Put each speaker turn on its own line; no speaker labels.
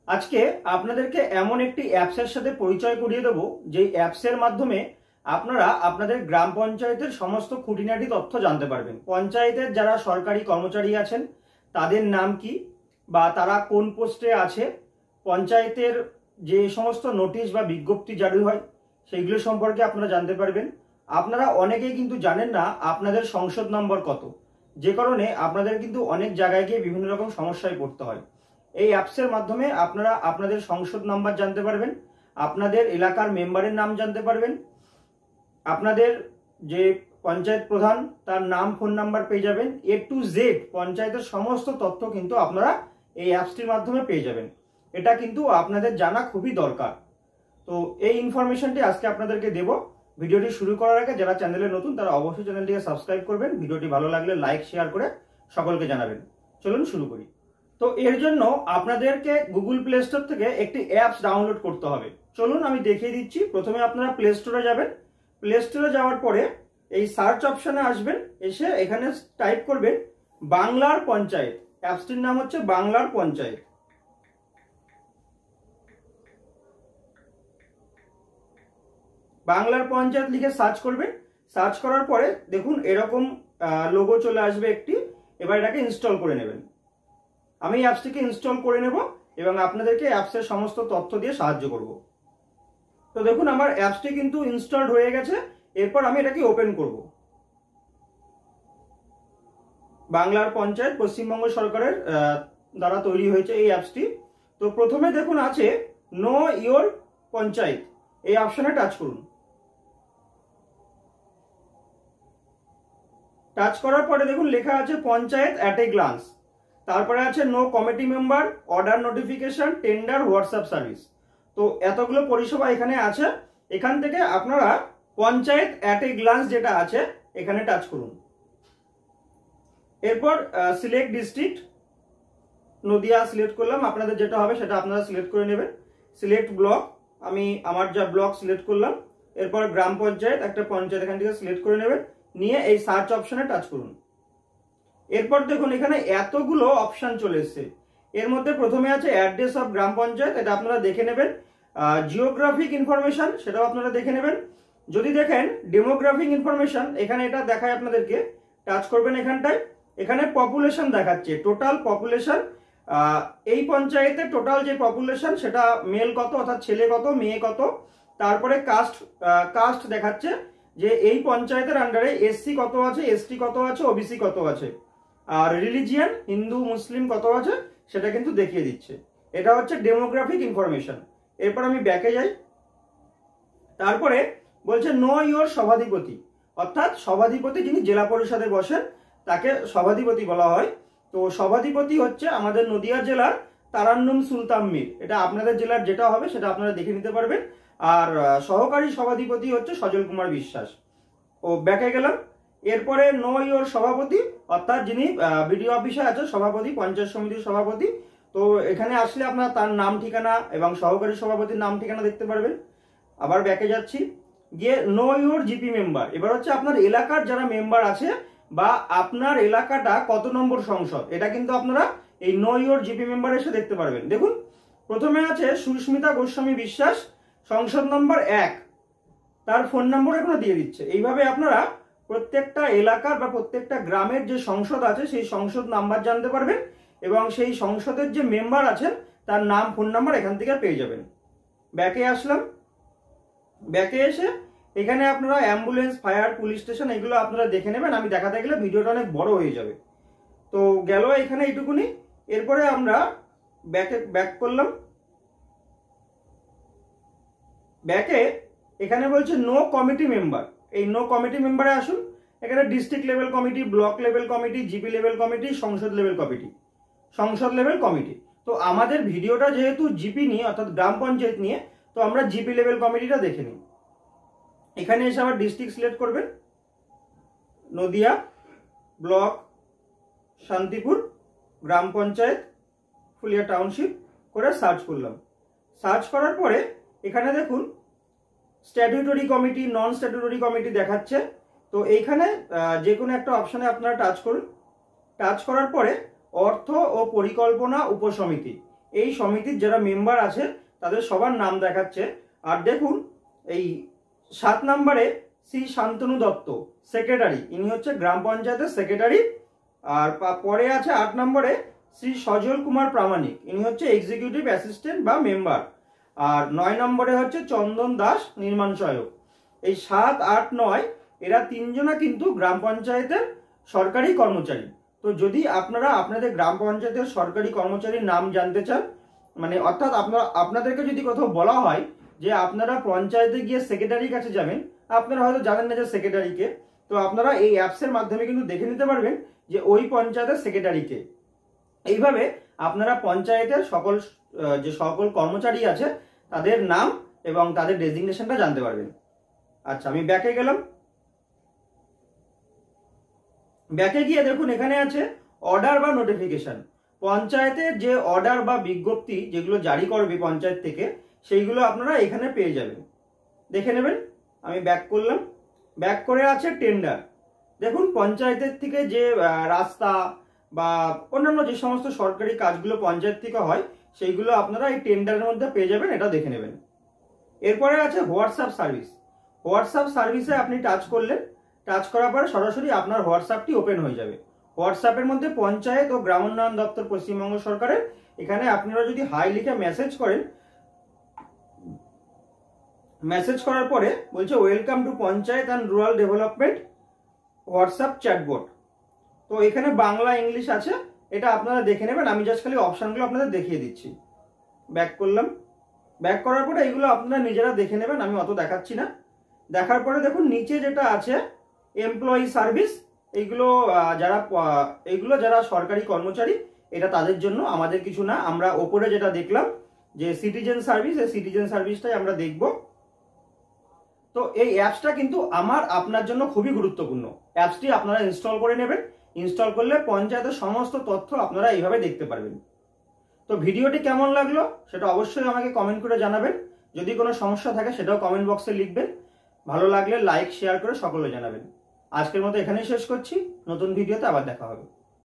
আজকে আপনাদেরকে এমন একটি অ্যাপসের সাথে পরিচয় করিয়ে দেব যে অ্যাপসের মাধ্যমে আপনারা আপনাদের গ্রাম পঞ্চায়েতের সমস্ত খুঁটিনাটি তথ্য জানতে পারবেন। পঞ্চায়েতের যারা সরকারি কর্মচারী আছেন তাদের নাম কি বা তারা কোন পোস্টে আছে, পঞ্চায়েতের যে সমস্ত নোটিশ বা বিজ্ঞপ্তি জারি হয় সেইগুলো সম্পর্কে আপনারা জানতে পারবেন। আপনারা অনেকেই কিন্তু জানেন না আপনাদের সংসদ নম্বর কত, যে কারণে আপনাদের কিন্তু অনেক জায়গায় গিয়ে বিভিন্ন রকম সমস্যায় পড়তে হয়। এই অ্যাপসের মাধ্যমে আপনারা আপনাদের সংসদ নাম্বার জানতে পারবেন, আপনাদের এলাকার মেম্বারের নাম জানতে পারবেন, আপনাদের যে পঞ্চায়েত প্রধান তার নাম, ফোন নাম্বার পেয়ে যাবেন। A to Z পঞ্চায়েতের সমস্ত তথ্য কিন্তু আপনারা এই অ্যাপসটির মাধ্যমে পেয়ে যাবেন। এটা কিন্তু আপনাদের জানা খুবই দরকার। তো এই ইনফরমেশনটি আজকে আপনাদেরকে দেব। ভিডিওটি শুরু করার আগে যারা চ্যানেলে নতুন তারা অবশ্যই চ্যানেলটিকে সাবস্ক্রাইব করবেন, ভিডিওটি ভালো লাগলে লাইক শেয়ার করে সকলকে জানাবেন। চলুন শুরু করি। তো এর জন্য আপনাদেরকে গুগল প্লে স্টোর থেকে একটি অ্যাপস ডাউনলোড করতে হবে। চলুন আমি দেখিয়ে দিচ্ছি। প্রথমে আপনারা প্লে স্টোরে যাবেন, প্লে স্টোরে যাওয়ার পরে এই সার্চ অপশনে আসবেন, এসে এখানে টাইপ করবেন বাংলার পঞ্চায়েত। অ্যাপসটির নাম হচ্ছে বাংলার পঞ্চায়েত। বাংলার পঞ্চায়েত লিখে সার্চ করবেন। সার্চ করার পরে দেখুন এরকম লোগো চলে আসবে একটি। এবার এটাকে ইনস্টল করে নেবেন। আমি অ্যাপসটিকে ইনস্টল করে নেব এবং আপনাদেরকে অ্যাপসের সমস্ত তথ্য দিয়ে সাহায্য করব। তো দেখুন আমার অ্যাপসটি কিন্তু ইনস্টলড হয়ে গেছে। এরপর আমি এটাকে ওপেন করব। বাংলার পঞ্চায়েত পশ্চিমবঙ্গ সরকারের দ্বারা তৈরি হয়েছে এই অ্যাপসটি। তো প্রথমে দেখুন আছে নো ইয়োর পঞ্চায়েত, এই অপশনে টাচ করুন। টাচ করার পরে দেখুন লেখা আছে পঞ্চায়েত অ্যাট এ গ্লান্স, তারপরে আছে no committee member, order notification, tender, WhatsApp service. তো এতগুলো পরিষেবা এখানে আছে। এখান থেকে আপনারা পঞ্চায়েত অ্যাট এ গ্লান্স যেটা আছে এখানে টাচ করুন। এরপর সিলেক্ট ডিস্ট্রিক্ট, নদিয়া সিলেক্ট করলাম। আপনাদের যেটা হবে সেটা আপনারা সিলেক্ট করে নেবেন। সিলেক্ট ব্লক, আমি আমার যা ব্লক সিলেক্ট করলাম। এরপর গ্রাম পঞ্চায়েত, একটা পঞ্চায়েত এখান থেকে সিলেক্ট করে নেবেন, নিয়ে এই সার্চ অপশনে টাচ করুন। এরপর দেখুন এখানে এতগুলো অপশন চলে এসছে। এর মধ্যে প্রথমে আছে অ্যাড্রেস অফ গ্রাম পঞ্চায়েত, এটা আপনারা দেখে নেবেন। জিওগ্রাফিক ইনফরমেশন, সেটাও আপনারা দেখে নেবেন। যদি দেখেন ডেমোগ্রাফিক ইনফরমেশন, এখানে এটা দেখায় আপনাদেরকে, টাচ করবেন এখানটায়। এখানে পপুলেশন দেখাচ্ছে, টোটাল পপুলেশন এই পঞ্চায়েতে টোটাল যে পপুলেশন সেটা মেল কত, অর্থাৎ ছেলে কত, মেয়ে কত। তারপরে কাস্ট দেখাচ্ছে যে এই পঞ্চায়েতের আন্ডারে এসসি কত আছে, এসটি কত আছে, ওবিসি কত আছে। আর রিলিজিয়ান হিন্দু মুসলিম কত আছে সেটা কিন্তু দেখিয়ে দিচ্ছে। এটা হচ্ছে ডেমোগ্রাফিক ইনফরমেশন। এরপর আমি ব্যাকে যাই। তারপরে বলছে নো ইয়োর সভাধিপতি, অর্থাৎ সভাধিপতি যিনি জেলা পরিষদে বসেন তাকে সভাধিপতি বলা হয়। তো সভাধিপতি হচ্ছে আমাদের নদিয়া জেলার তারান্নুম সুলতান মীর। এটা আপনাদের জেলার যেটা হবে সেটা আপনারা দেখে নিতে পারবেন। আর সহকারী সভাধিপতি হচ্ছে সজল কুমার বিশ্বাস। ও ব্যাকে গেলাম। এরপরে নো ইয়োর সভাপতি, অর্থাৎ যিনি বিডিও অফিসে আছে সভাপতি, পঞ্চায়েত সমিতির সভাপতি। তো এখানে আসলে আপনারা তার নাম ঠিকানা এবং সহকারী সভাপতির নাম ঠিকানা দেখতে পারবেন। আবার ব্যাকে যাচ্ছি, গিয়ে নো ইয়োর জিপি মেম্বার। এবার হচ্ছে আপনার এলাকার যারা মেম্বার আছে বা আপনার এলাকাটা কত নম্বর সংসদ, এটা কিন্তু আপনারা এই নো ইয়োর জিপি মেম্বার এসে দেখতে পারবেন। দেখুন প্রথমে আছে সুস্মিতা গোস্বামী বিশ্বাস, সংসদ নম্বর 1, তার ফোন নম্বর এখনো দিয়ে দিচ্ছে। এইভাবে আপনারা প্রত্যেকটা এলাকার বা প্রত্যেকটা গ্রামের যে সংসদ আছে সেই সংসদ নাম্বার জানতে পারবেন এবং সেই সংসদের যে মেম্বার আছেন তার নাম, ফোন নাম্বার এখান থেকে পেয়ে যাবেন। ব্যাকে আসলাম। ব্যাকে এসে এখানে আপনারা অ্যাম্বুলেন্স, ফায়ার, পুলিশ স্টেশন এগুলো আপনারা দেখে নেবেন। আমি দেখাতে গেলে ভিডিওটা অনেক বড় হয়ে যাবে। তো গেল এখানে এইটুকুনি। এরপরে আমরা ব্যাক করলাম। ব্যাকে এখানে বলছে নো কমিটি মেম্বার, এই নো কমিটি মেম্বারে আসুন। এখানে district level committee, block level committee, GP level committee, সংসদ লেভেল কমিটি। তো আমাদের ভিডিওটা যেহেতু জিপি নিয়ে অর্থাৎ গ্রাম পঞ্চায়েত নিয়ে, তো আমরা জিপি লেভেল কমিটিটা দেখে নিই। এখানে এসে আবার ডিস্ট্রিক্ট সিলেক্ট করবেন, নদিয়া, ব্লক শান্তিপুর, গ্রাম পঞ্চায়েত ফুলিয়া টাউনশিপ করে সার্চ করলাম। সার্চ করার পরে এখানে দেখুন স্ট্যাটিউটরি কমিটি, নন স্ট্যাটিউটরি কমিটি দেখাচ্ছে। তো এইখানে যে কোনো একটা অপশনে আপনারা টাচ করুন। টাচ করার পরে অর্থ ও পরিকল্পনা উপসমিতি, এই সমিতির যারা মেম্বার আছে তাদের সবার নাম দেখাচ্ছে। আর দেখুন এই 7 নম্বরে শ্রী শান্তনু দত্ত সেক্রেটারি, ইনি হচ্ছে গ্রাম পঞ্চায়েতের সেক্রেটারি। আর পরে আছে 8 নম্বরে শ্রী সজল কুমার প্রামাণিক, ইনি হচ্ছে এক্সিকিউটিভ অ্যাসিস্ট্যান্ট বা মেম্বার। আর 9 নম্বরে হচ্ছে চন্দন দাস নির্মাণ সহায়ক। এই 7, 8, 9 এরা তিনজনা কিন্তু গ্রাম পঞ্চায়েতের সরকারি কর্মচারী। তো যদি আপনারা আপনাদের গ্রাম পঞ্চায়েতের সরকারি কর্মচারীর নাম জানতে চান, মানে অর্থাৎ আপনাদেরকে যদি কোথাও বলা হয় যে আপনারা পঞ্চায়েতে গিয়ে সেক্রেটারির কাছে যাবেন, আপনারা হয়তো জানেন না যে সেক্রেটারিকে, তো আপনারা এই অ্যাপসের মাধ্যমে কিন্তু দেখে নিতে পারবেন যে ওই পঞ্চায়েতের সেক্রেটারিকে। এইভাবে আপনারা পঞ্চায়েতের যে সকল কর্মচারী আছে তাদের নাম এবং তাদের ডেজিগনেশনটা জানতে পারবেন। আচ্ছা, আমি ব্যাকে গেলাম। ব্যাকে গিয়ে দেখুন এখানে আছে অর্ডার বা নোটিফিকেশন। পঞ্চায়েতের যে অর্ডার বা বিজ্ঞপ্তি যেগুলো জারি করবে পঞ্চায়েত থেকে, সেইগুলো আপনারা এখানে পেয়ে যাবেন, দেখে নেবেন। আমি ব্যাক করলাম। ব্যাক করে আছে টেন্ডার। দেখুন পঞ্চায়েতের থেকে যে রাস্তা বা অন্যান্য যে সমস্ত সরকারি কাজগুলো পঞ্চায়েত থেকে হয় সেইগুলো আপনারা এই টেন্ডারের মধ্যে পেয়ে যাবেন, এটা দেখে নেবেন। এরপরে আছে হোয়াটসঅ্যাপ সার্ভিস। হোয়াটসঅ্যাপ সার্ভিসে আপনি টাচ করলেন, টাচ করার পরে সরাসরি আপনার হোয়াটসঅ্যাপটি ওপেন হয়ে যাবে। হোয়াটসঅ্যাপের মধ্যে পঞ্চায়েত ও গ্রাম উন্নয়ন দপ্তর পশ্চিমবঙ্গ সরকারের, এখানে আপনারা যদি হাই লিখে মেসেজ করেন, মেসেজ করার পরে বলছে welcome to panchayat and rural development WhatsApp chatbot. তো এখানে বাংলা ইংলিশ আছে, এটা আপনারা দেখে নেবেন। আমি জাস্ট খালি অপশনগুলো আপনাদের দেখিয়ে দিচ্ছি। ব্যাক করলাম। ব্যাক করার পরে এইগুলো আপনারা নিজেরা দেখে নেবেন, আমি অত দেখাচ্ছি না। দেখার পরে দেখুন নিচে যেটা আছে এমপ্লয়ি সার্ভিস, এইগুলো যারা সরকারি কর্মচারী, এটা তাদের জন্য, আমাদের কিছু না। আমরা ওপরে যেটা দেখলাম যে সিটিজেন সার্ভিস, এই সিটিজেন সার্ভিসটাই আমরা দেখব। তো এই অ্যাপসটা কিন্তু আপনার জন্য খুবই গুরুত্বপূর্ণ। অ্যাপসটি আপনারা ইনস্টল করে নেবেন। ইনস্টল করলে পঞ্চায়েতের সমস্ত তথ্য আপনারা এইভাবে দেখতে পারবেন। তো ভিডিওটি কেমন লাগলো সেটা অবশ্যই আমাকে কমেন্ট করে জানাবেন। যদি কোনো সমস্যা থাকে সেটাও কমেন্ট বক্সে লিখবেন। ভালো লাগলে লাইক শেয়ার করে সকলে জানাবেন। আজকের মতো এখানেই শেষ করছি। নতুন ভিডিওতে আবার দেখা হবে।